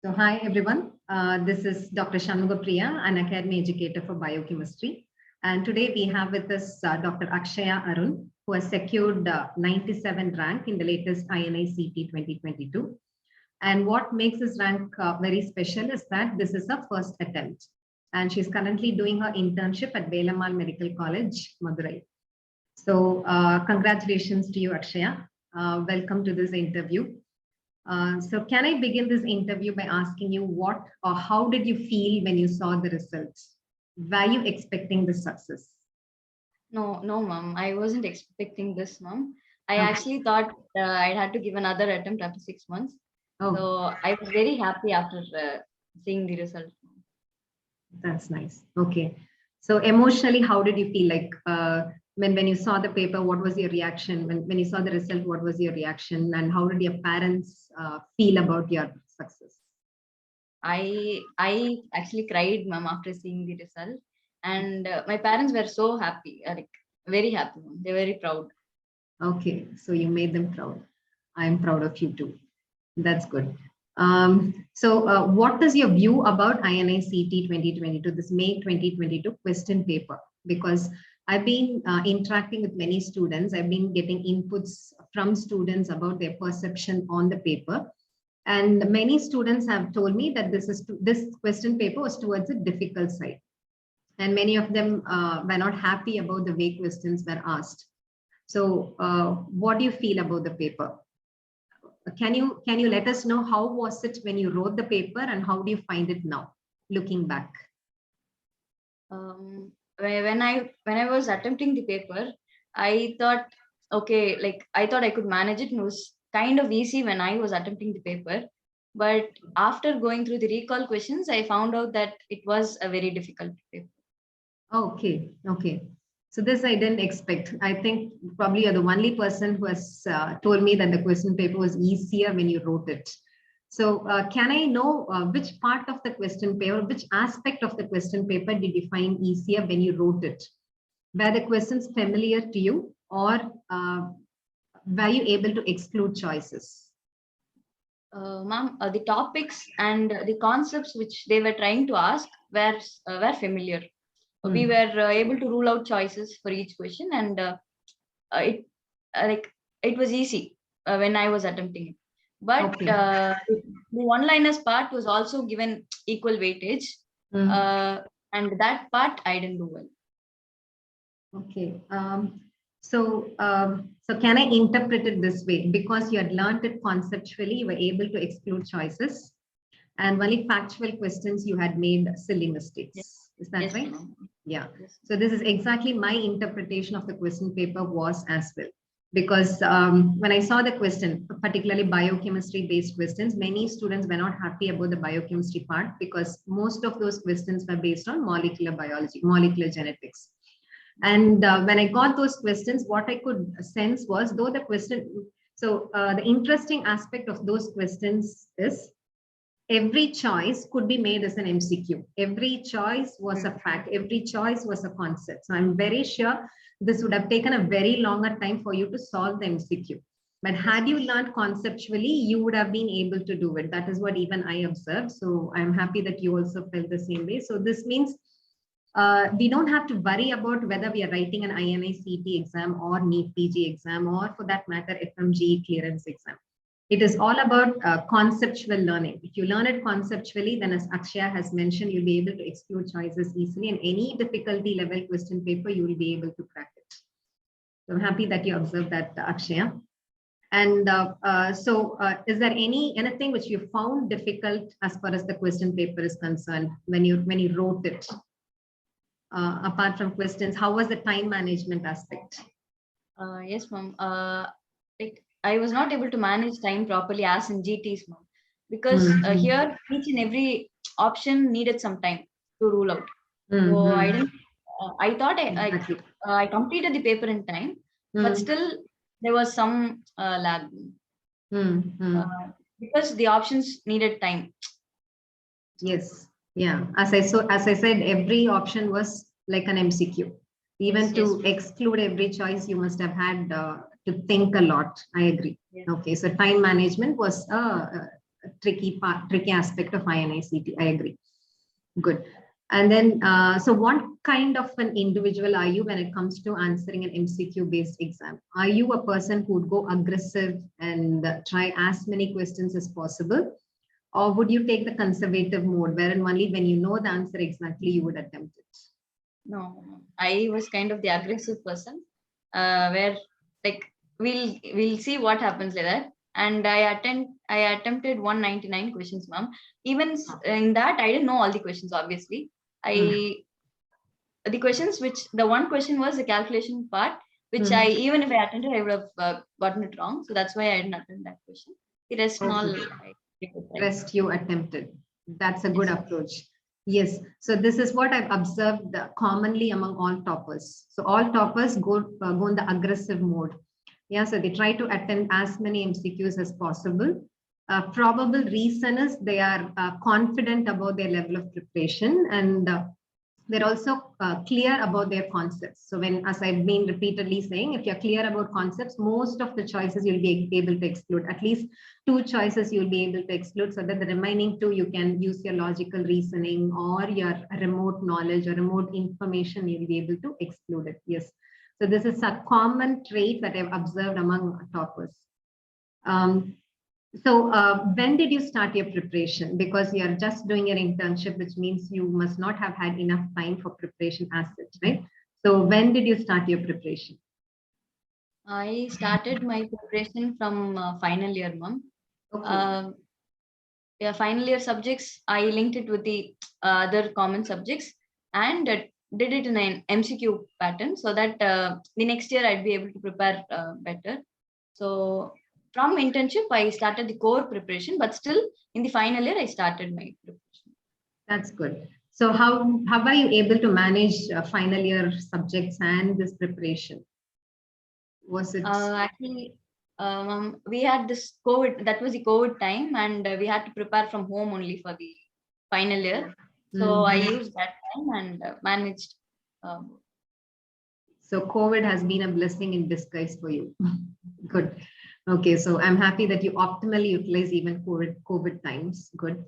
So hi everyone, this is Dr. Shanmugapriya, an Academy educator for biochemistry. And today we have with us Dr. Akshaya Arun, who has secured 97 rank in the latest INI-CET 2022. And what makes this rank very special is that this is her first attempt. And she's currently doing her internship at Velamal Medical College, Madurai. So congratulations to you, Akshaya. Welcome to this interview. So can I begin this interview by asking you what or how did you feel when you saw the results? Were you expecting the success? No, ma'am. I wasn't expecting this, ma'am. I actually thought I had to give another attempt after 6 months. Oh. So I was very happy after seeing the result. That's nice. Okay. So emotionally, how did you feel? Like when you saw the paper, what was your reaction? When you saw the result, what was your reaction? And how did your parents feel about your success? I actually cried, ma'am, after seeing the result. And my parents were so happy, like very happy. They were very proud. Okay. So you made them proud. I'm proud of you too. That's good. So what is your view about INI-CET 2022, this May 2022 question paper? Because I've been interacting with many students. I've been getting inputs from students about their perception on the paper. And many students have told me that this question paper was towards the difficult side. And many of them were not happy about the way questions were asked. So what do you feel about the paper? Can you let us know how was it when you wrote the paper and how do you find it now, looking back? When I was attempting the paper, I thought, okay, like I thought I could manage it. And it was kind of easy when I was attempting the paper. But after going through the recall questions, I found out that it was a very difficult paper. Okay. So this I didn't expect. I think probably you're the only person who has told me that the question paper was easier when you wrote it. So can I know which part of the question paper, which aspect of the question paper did you find easier when you wrote it? Were the questions familiar to you, or were you able to exclude choices? Ma'am, the topics and the concepts which they were trying to ask were familiar. We were able to rule out choices for each question, and it was easy when I was attempting it. But Okay. The one-liners part was also given equal weightage, and that part I didn't do well. Okay. So can I interpret it this way? Because you had learned it conceptually, you were able to exclude choices, and only factual questions you had made silly mistakes. Yes. Is that yes, right? ma'am. Yeah. Yes. So this is exactly my interpretation of the question paper was as well. Because when I saw the question, particularly biochemistry based questions, many students were not happy about the biochemistry part because most of those questions were based on molecular biology, molecular genetics. And when I got those questions, what I could sense was, though the question, so the interesting aspect of those questions is every choice could be made as an MCQ. Every choice was a fact. Every choice was a concept. So I'm very sure this would have taken a very longer time for you to solve the MCQ. But had you learned conceptually, you would have been able to do it. That is what even I observed. So I'm happy that you also felt the same way. So this means we don't have to worry about whether we are writing an INI-CET exam or NEET PG exam, or for that matter, FMG clearance exam. It is all about conceptual learning. If you learn it conceptually, then as Akshaya has mentioned, you'll be able to exclude choices easily, and any difficulty level question paper, you will be able to crack it. So I'm happy that you observed that, Akshaya. And is there anything which you found difficult as far as the question paper is concerned when you wrote it? Apart from questions, how was the time management aspect? Yes, ma'am. I was not able to manage time properly as in GTs, ma'am, because here each and every option needed some time to rule out. So I didn't. I thought I completed the paper in time, but still there was some lag because the options needed time. Yes. Yeah. As I said, every option was like an MCQ. Even to exclude every choice, you must have had to think a lot. I agree. Yes. Okay, so time management was a tricky aspect of INI-CET. I agree. Good. And then, so what kind of an individual are you when it comes to answering an MCQ-based exam? Are you a person who would go aggressive and try as many questions as possible? Or would you take the conservative mode, wherein only when you know the answer exactly, you would attempt it? No, I was kind of the aggressive person, where like we'll see what happens like that. And I attempted 199 questions, ma'am. Even in that, I didn't know all the questions. Obviously, the questions which the one question was the calculation part, which I even if I attended, I would have gotten it wrong. So that's why I didn't attend that question. The rest and all, I did it right. Rest you attempted. That's a good Yes. approach. Yes. So this is what I've observed commonly among all toppers. So all toppers go in the aggressive mode. Yeah. So they try to attend as many MCQs as possible. Probable reason is they are confident about their level of preparation, and they're also clear about their concepts. So when, as I've been repeatedly saying, if you're clear about concepts, most of the choices you'll be able to exclude. At least 2 choices you'll be able to exclude, so that the remaining 2 you can use your logical reasoning or your remote knowledge or remote information, you'll be able to exclude it. Yes. So this is a common trait that I've observed among toppers. So when did you start your preparation? Because you're just doing your internship, which means you must not have had enough time for preparation as such, right? So when did you start your preparation? I started my preparation from final year, ma'am. Okay. Yeah, final year subjects, I linked it with the other common subjects and did it in an MCQ pattern, so that the next year I'd be able to prepare better. So from internship, I started the core preparation, but still in the final year, I started my preparation. That's good. So how are you able to manage final year subjects and this preparation? Was it? Actually, we had this COVID, that was the COVID time, and we had to prepare from home only for the final year. So I used that time and managed. So COVID has been a blessing in disguise for you. Good. Okay, so I'm happy that you optimally utilize even COVID times. Good.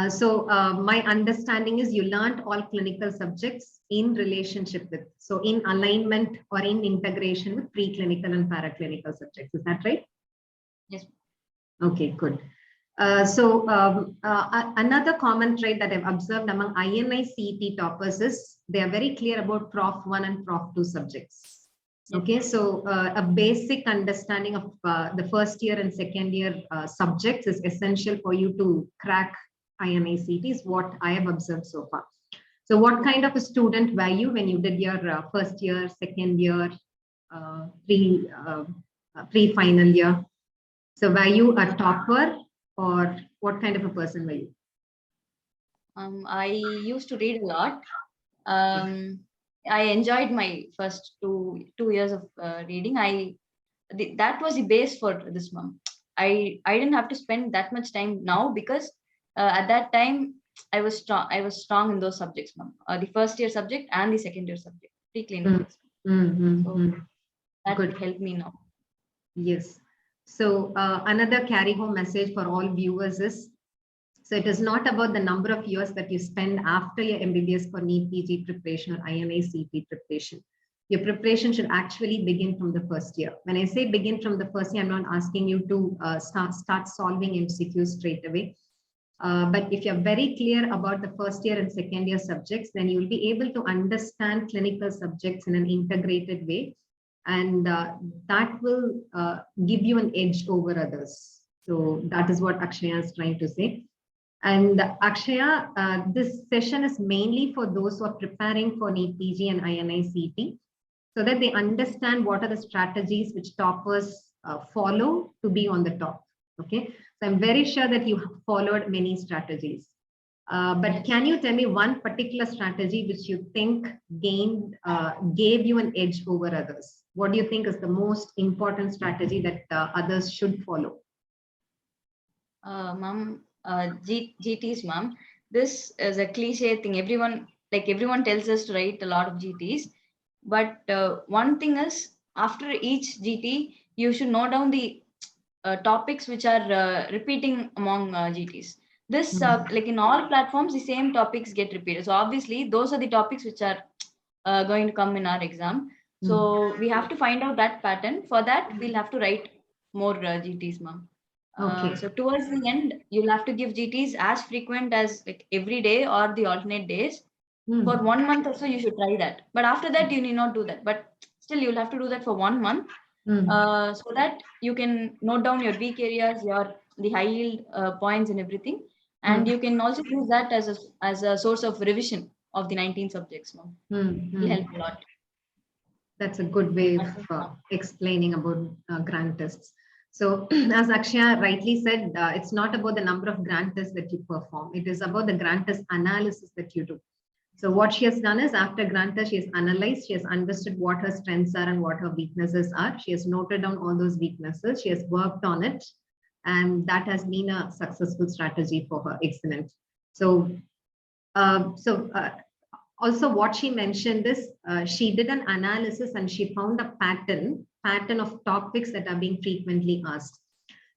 So my understanding is you learned all clinical subjects in relationship with, so in alignment or in integration with preclinical and paraclinical subjects. Is that right? Yes. Okay, good. Another common trait that I've observed among INI-CET toppers is they are very clear about Prof 1 and Prof 2 subjects. Okay, so a basic understanding of the first year and second year subjects is essential for you to crack INI-CET, is what I have observed so far. So what kind of a student were you when you did your first year, second year, pre-final year? So were you a topper, or what kind of a person were you? I used to read a lot. I enjoyed my first two years of reading. That was the base for this month. I didn't have to spend that much time now, because at that time I was strong in those subjects, ma'am. The first year subject and the second year subject, pre-clinicals. So that Good. helped me now. Yes. So another carry home message for all viewers is, so it is not about the number of years that you spend after your MBBS for NEET PG preparation or INI-CET preparation. Your preparation should actually begin from the first year. When I say begin from the first year, I'm not asking you to start solving MCQs straight away. But if you're very clear about the first year and second year subjects, then you'll be able to understand clinical subjects in an integrated way. And that will give you an edge over others. So that is what Akshaya is trying to say. And Akshaya, this session is mainly for those who are preparing for NEET PG and INI-CET, so that they understand what are the strategies which toppers follow to be on the top. Okay, so I'm very sure that you have followed many strategies. But can you tell me one particular strategy which you think gave you an edge over others? What do you think is the most important strategy that others should follow? Ma'am, GTs, ma'am. This is a cliche thing. Everyone tells us to write a lot of GTs. But one thing is, after each GT, you should note down the topics which are repeating among GTs. This like in all platforms, the same topics get repeated. So obviously, those are the topics which are going to come in our exam. So we have to find out that pattern. For that, we'll have to write more GTs, ma'am. Okay. So towards the end, you'll have to give GTs as frequent as like every day or the alternate days. For 1 month or so, you should try that. But after that, you need not do that. But still, you'll have to do that for 1 month, so that you can note down your weak areas, the high yield points and everything. And you can also use that as a source of revision of the 19 subjects. No? It'll help a lot. That's a good way of explaining about grant tests. So as Akshaya rightly said, it's not about the number of grant tests that you perform. It is about the grant test analysis that you do. So what she has done is after grant test, she has analyzed, she has understood what her strengths are and what her weaknesses are. She has noted down all those weaknesses. She has worked on it. And that has been a successful strategy for her. Excellent. So, also what she mentioned is she did an analysis and she found a pattern of topics that are being frequently asked.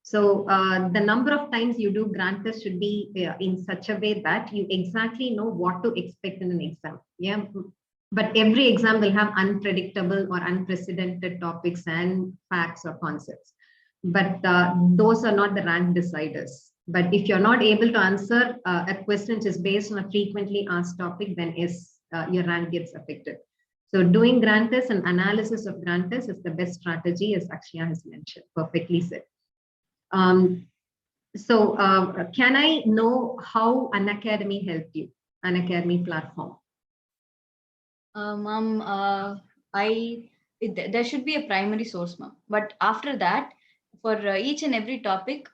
So the number of times you do grant test should be in such a way that you exactly know what to expect in an exam. Yeah, but every exam will have unpredictable or unprecedented topics and facts or concepts. But those are not the rank deciders. But if you're not able to answer a question which is based on a frequently asked topic, then your rank gets affected. So doing grant tests and analysis of grant tests is the best strategy, as Akshaya has mentioned, perfectly said. So can I know how Unacademy helped you, Unacademy platform? Ma'am, there should be a primary source, ma'am. But after that, for each and every topic,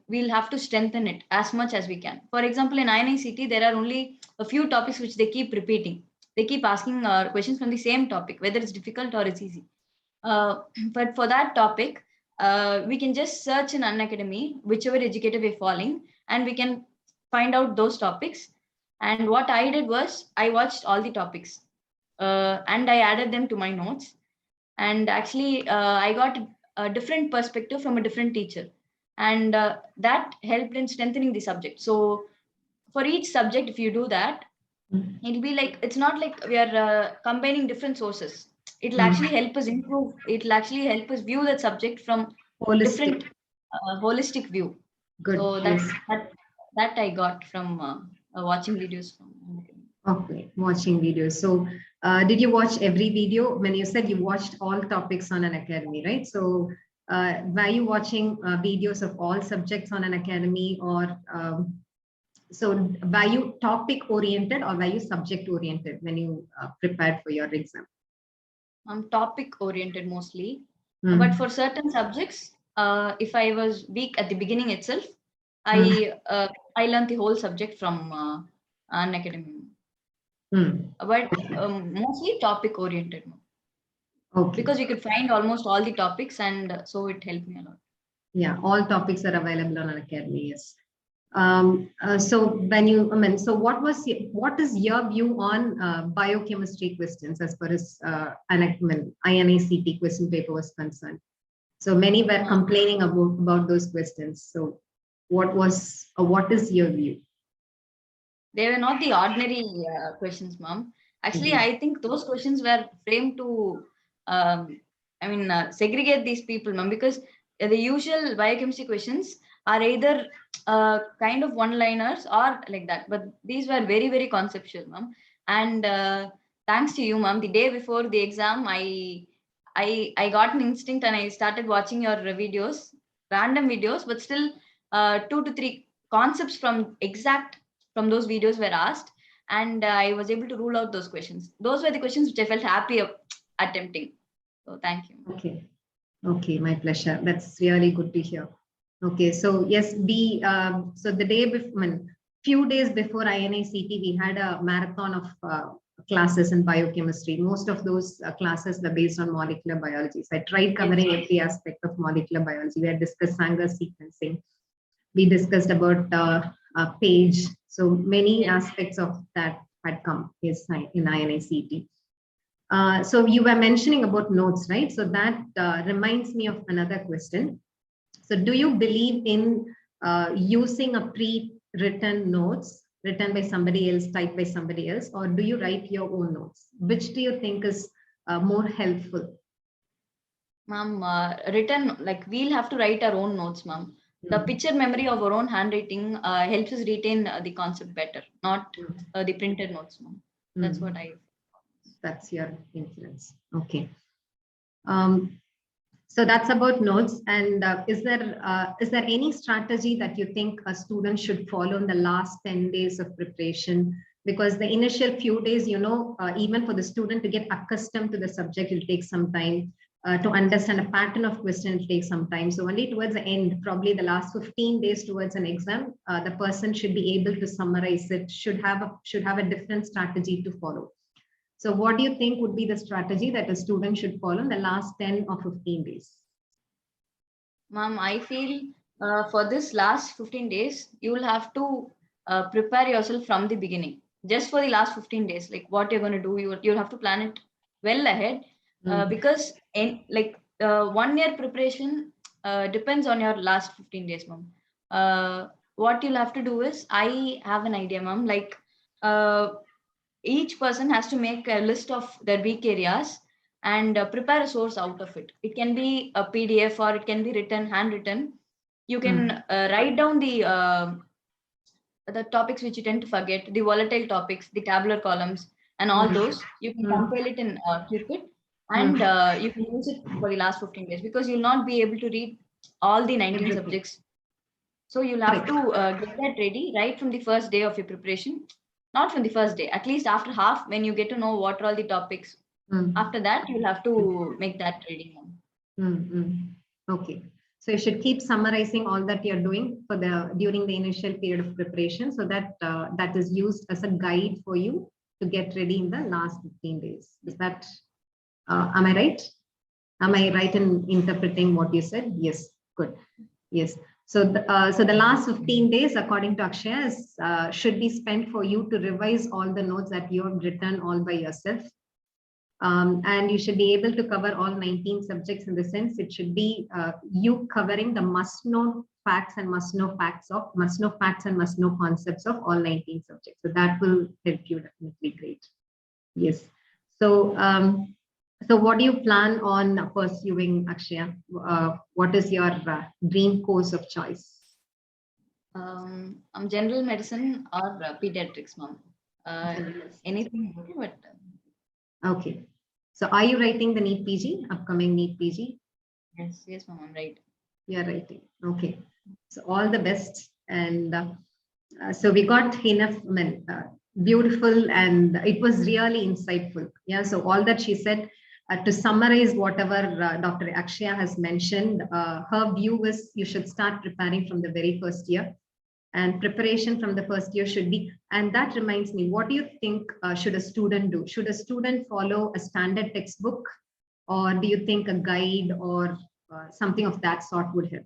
we'll have to strengthen it as much as we can. For example, in INI-CET, there are only a few topics which they keep repeating. They keep asking questions from the same topic, whether it's difficult or it's easy. But for that topic, we can just search in Unacademy, whichever educator we're following, and we can find out those topics. And what I did was I watched all the topics and I added them to my notes. And actually, I got a different perspective from a different teacher. And that helped in strengthening the subject. So for each subject, if you do that, it'll be like, it's not like we are combining different sources. It'll actually help us improve. It'll actually help us view that subject from different holistic view. Good. So that I got from watching videos from Unacademy. Okay, watching videos. So did you watch every video? When you said you watched all topics on Unacademy, right? So were you watching videos of all subjects on Unacademy, or so were you topic oriented or were you subject oriented when you prepared for your exam? I'm topic oriented mostly, but for certain subjects, if I was weak at the beginning itself, I learned the whole subject from Unacademy. But mostly topic oriented. Okay. Because we could find almost all the topics, and so it helped me a lot. Yeah, all topics are available on Unacademy. Yes. So when you, so what is your view on biochemistry questions as far as INI-CET question paper was concerned? So many were complaining about those questions. So what is your view? They were not the ordinary questions, ma'am. Actually, I think those questions were framed to, segregate these people, ma'am, because the usual biochemistry questions are either kind of one-liners or like that. But these were very, very conceptual, ma'am. And thanks to you, ma'am, the day before the exam, I got an instinct and I started watching your videos, random videos, but still 2 to 3 concepts from those videos were asked, and I was able to rule out those questions. Those were the questions which I felt happy of attempting. So thank you. Okay, my pleasure. That's really good to hear. Okay, so yes, so the day before, few days before INI-CET, we had a marathon of classes in biochemistry. Most of those classes were based on molecular biology. So I tried covering every aspect of molecular biology. We had discussed Sanger sequencing. We discussed about PAGE. So many aspects of that had come in INI-CET. So you were mentioning about notes, right? So that reminds me of another question. So do you believe in using a pre-written notes written by somebody else, typed by somebody else, or do you write your own notes? Which do you think is more helpful? Ma'am, written, like we'll have to write our own notes, ma'am. The picture memory of our own handwriting helps us retain the concept better, not the printed notes, ma'am. That's what I. That's your influence. Okay. So that's about notes. And is there any strategy that you think a student should follow in the last 10 days of preparation? Because the initial few days, even for the student to get accustomed to the subject, it'll take some time. To understand a pattern of question, it'll take some time. So only towards the end, probably the last 15 days towards an exam, the person should be able to summarize it, should have a different strategy to follow. So what do you think would be the strategy that a student should follow in the last 10 or 15 days? Ma'am, I feel for this last 15 days, you will have to prepare yourself from the beginning. Just for the last 15 days, like what you're going to do, you'll have to plan it well ahead because 1 year preparation depends on your last 15 days, ma'am. What you'll have to do is, I have an idea, ma'am, like each person has to make a list of their weak areas and prepare a source out of it. It can be a PDF or it can be written, handwritten. You can write down the topics which you tend to forget, the volatile topics, the tabular columns, and all those. You can compile it and keep it, and you can use it for the last 15 days because you'll not be able to read all the 19 subjects. So you'll have to get that ready right from the first day of your preparation. Not from the first day, at least after half, when you get to know what are all the topics. After that, you'll have to make that ready. Okay. So you should keep summarizing all that you're doing during the initial period of preparation, so that that is used as a guide for you to get ready in the last 15 days. Is that, am I right? Am I right in interpreting what you said? Yes, good. Yes. So the last 15 days, according to Akshaya, should be spent for you to revise all the notes that you have written all by yourself. And you should be able to cover all 19 subjects. In the sense, it should be you covering the must-know facts and must-know concepts of all 19 subjects. So that will help you definitely. Great. Yes. So so what do you plan on pursuing, Akshaya? What is your dream course of choice? General medicine or pediatrics, ma'am. Anything, but okay. So are you writing the NEET PG, upcoming NEET PG? Yes, ma'am, I'm right. You're writing. Okay. So all the best. And so we got enough, beautiful, and it was really insightful. Yeah. So all that she said, to summarize whatever Dr. Akshaya has mentioned, her view is you should start preparing from the very first year. And preparation from the first year should be, and that reminds me, what do you think should a student do? Should a student follow a standard textbook, or do you think a guide or something of that sort would help?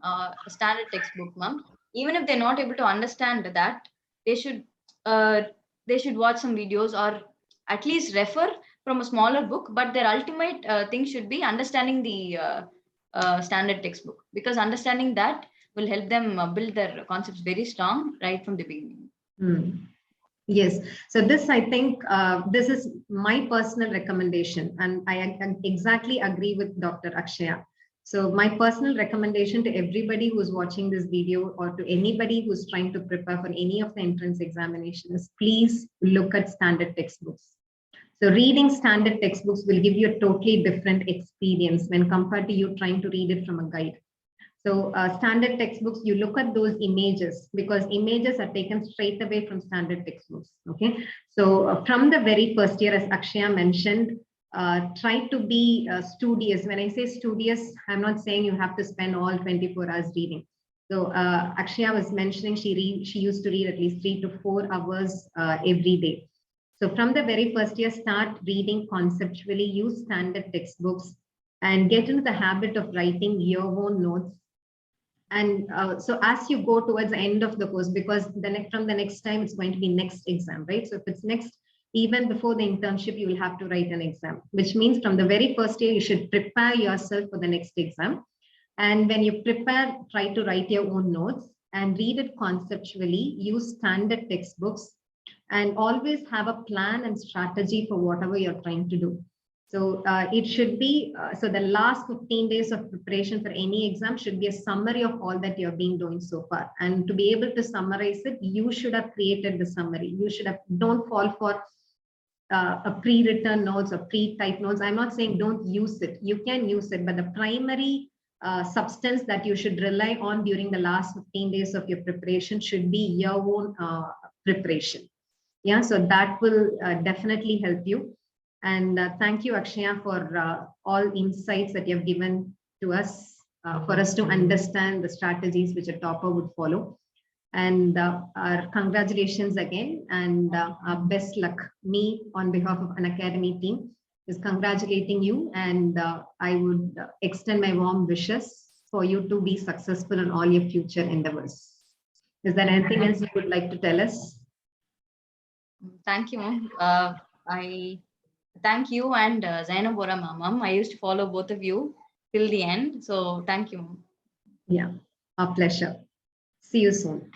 A standard textbook, ma'am. Even if they're not able to understand that, they should watch some videos or at least refer from a smaller book. But their ultimate thing should be understanding the standard textbook, because understanding that will help them build their concepts very strong right from the beginning. Yes. So this, I think, this is my personal recommendation, and I exactly agree with Dr. Akshaya. So my personal recommendation to everybody who's watching this video, or to anybody who's trying to prepare for any of the entrance examinations, please look at standard textbooks. So reading standard textbooks will give you a totally different experience when compared to you trying to read it from a guide. So standard textbooks, you look at those images, because images are taken straight away from standard textbooks. Okay. So from the very first year, as Akshaya mentioned, try to be studious. When I say studious, I'm not saying you have to spend all 24 hours reading. So Akshaya was mentioning she used to read at least 3 to 4 hours every day. So from the very first year, start reading conceptually, use standard textbooks, and get into the habit of writing your own notes. And so as you go towards the end of the course, because from the next time it's going to be next exam, right? So if it's next even before the internship, you will have to write an exam, which means from the very first year, you should prepare yourself for the next exam. And when you prepare, try to write your own notes and read it conceptually, use standard textbooks, and always have a plan and strategy for whatever you're trying to do. So it should be, so the last 15 days of preparation for any exam should be a summary of all that you've been doing so far. And to be able to summarize it, you should have created the summary. You should have, don't fall for a pre-written notes or pre-typed notes. I'm not saying don't use it. You can use it, but the primary substance that you should rely on during the last 15 days of your preparation should be your own preparation. Yeah, so that will definitely help you. And thank you, Akshaya, for all insights that you have given to us for us to understand the strategies which a topper would follow. And our congratulations again, and best luck. Me, on behalf of Unacademy team, is congratulating you, and I would extend my warm wishes for you to be successful in all your future endeavors. Is there anything else you would like to tell us? Thank you, ma'am. I thank you and Zainabora ma'am. I used to follow both of you till the end. So thank you, ma'am. Yeah, our pleasure. See you soon.